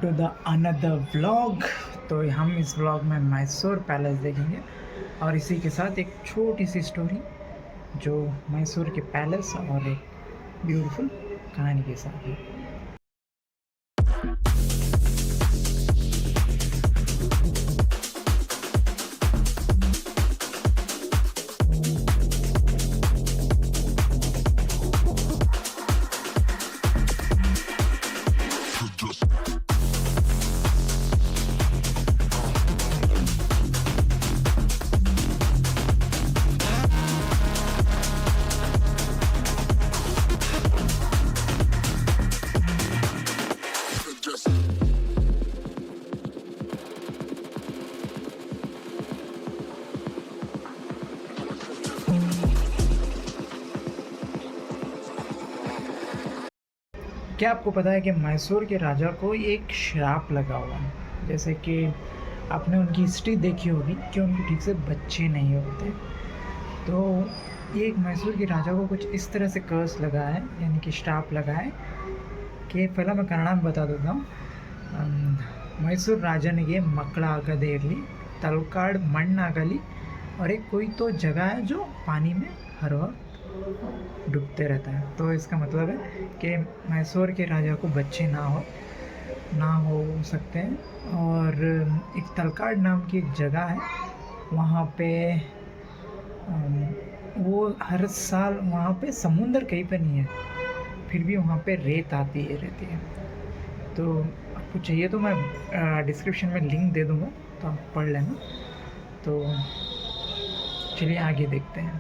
To the another vlog. तो हम इस व्लॉग में मैसूर पैलेस देखेंगे और इसी के साथ एक छोटी सी स्टोरी जो मैसूर के पैलेस और एक ब्यूटीफुल कहानी के साथ है। क्या आपको पता है कि मैसूर के राजा को एक श्राप लगा हुआ है? जैसे कि आपने उनकी हिस्ट्री देखी होगी कि उनको ठीक से बच्चे नहीं होते। तो ये एक मैसूर के राजा को कुछ इस तरह से कर्स लगा है, यानी कि श्राप लगा है कि पहला मैं कन्नड़ा में बता देता हूँ। मैसूर राजनिಗೆ ಮಕ್ಕಳಾಗದೇ ಇರಲಿ, ತಲಕಾಡ್ ಮಣ್ಣಾಗಲಿ और एक कोई तो जगह है जो पानी में हर वक्त डूबते रहता है। तो इसका मतलब है कि मैसूर के राजा को बच्चे ना हो सकते हैं। और एक तलकाड नाम की एक जगह है, वहाँ पे वो हर साल वहाँ पे समुंदर कहीं पे नहीं है, फिर भी वहाँ पे रेत आती है रहती है। तो आपको चाहिए तो मैं डिस्क्रिप्शन में लिंक दे दूँगा, तो आप पढ़ लेना। तो चलिए आगे देखते हैं।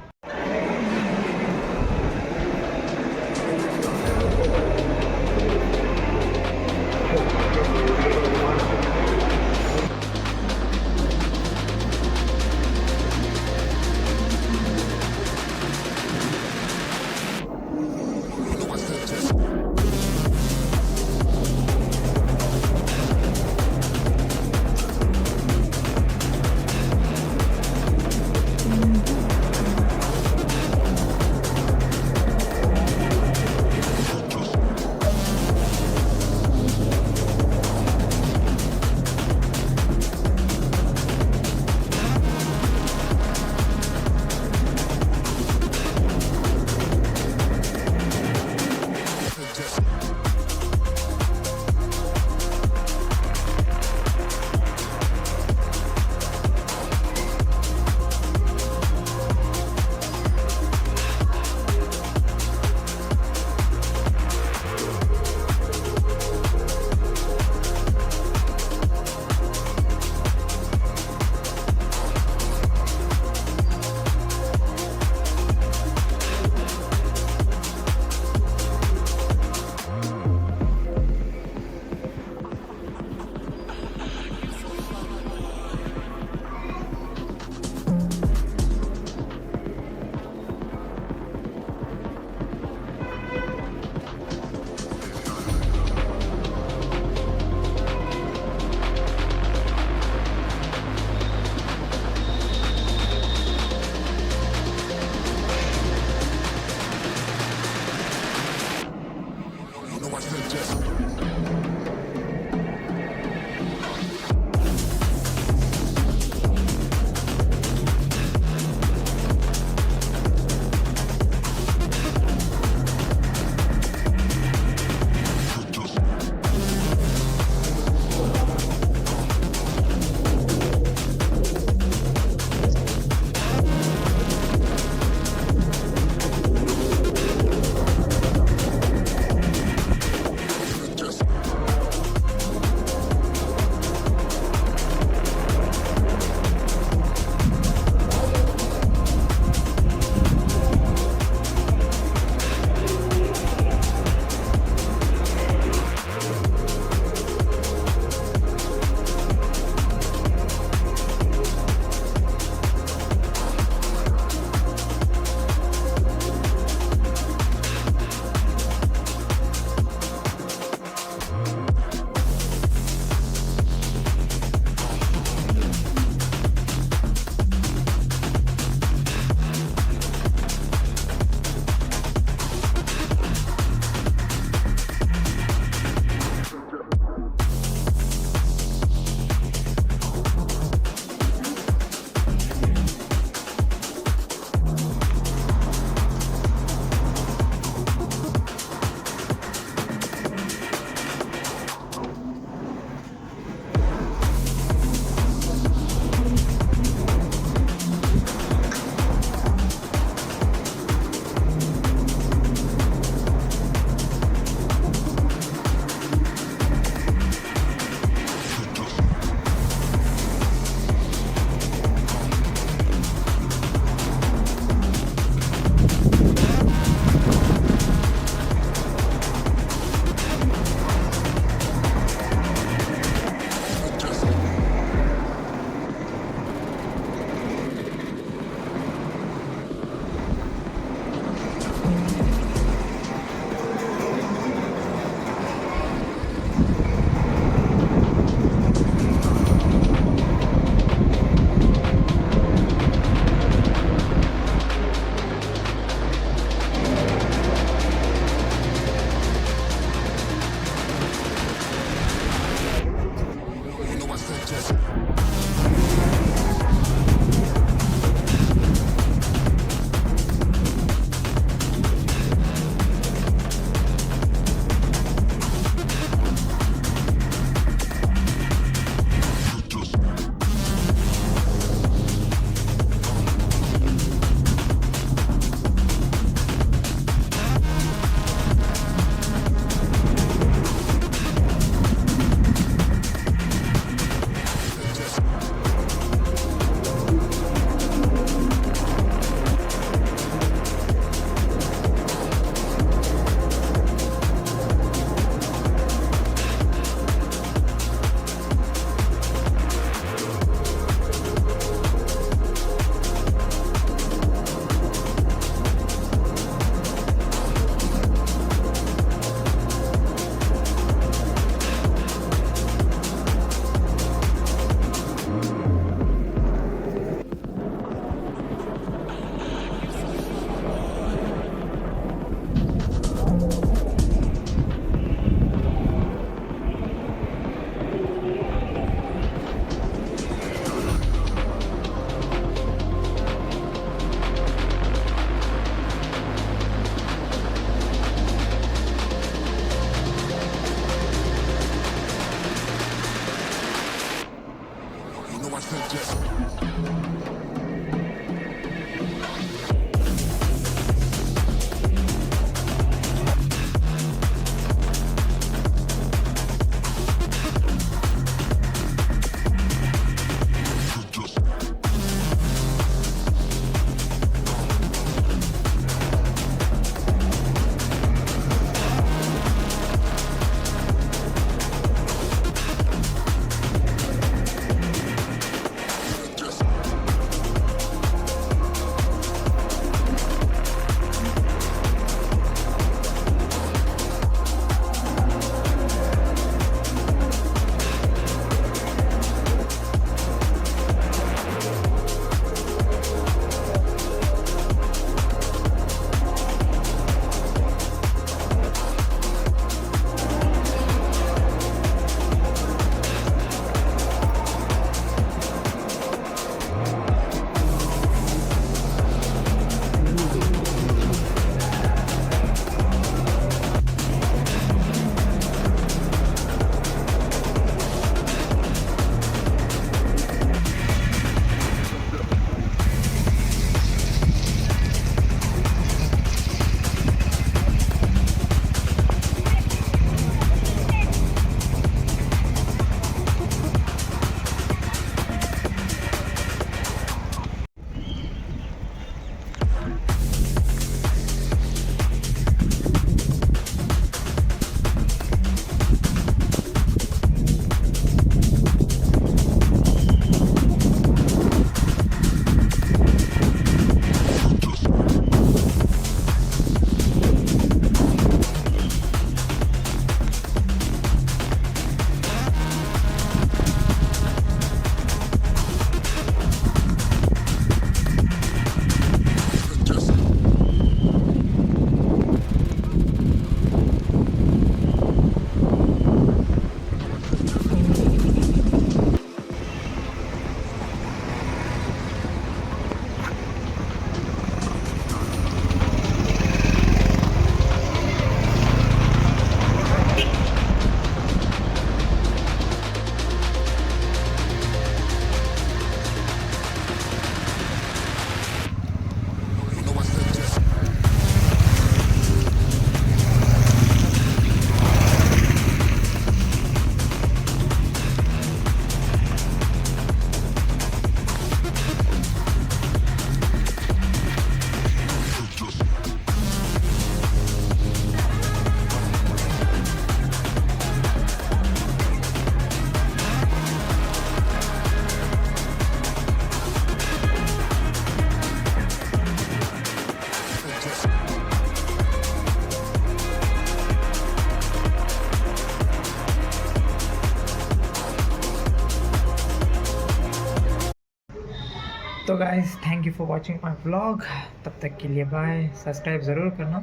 तो guys thank you for watching my vlog. तब तक के लिए बाय। सब्सक्राइब ज़रूर करना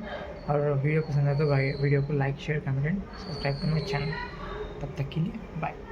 और वीडियो पसंद है तो भाई वीडियो को लाइक शेयर कमेंट सब्सक्राइब करना चैनल। तब तक के लिए बाय।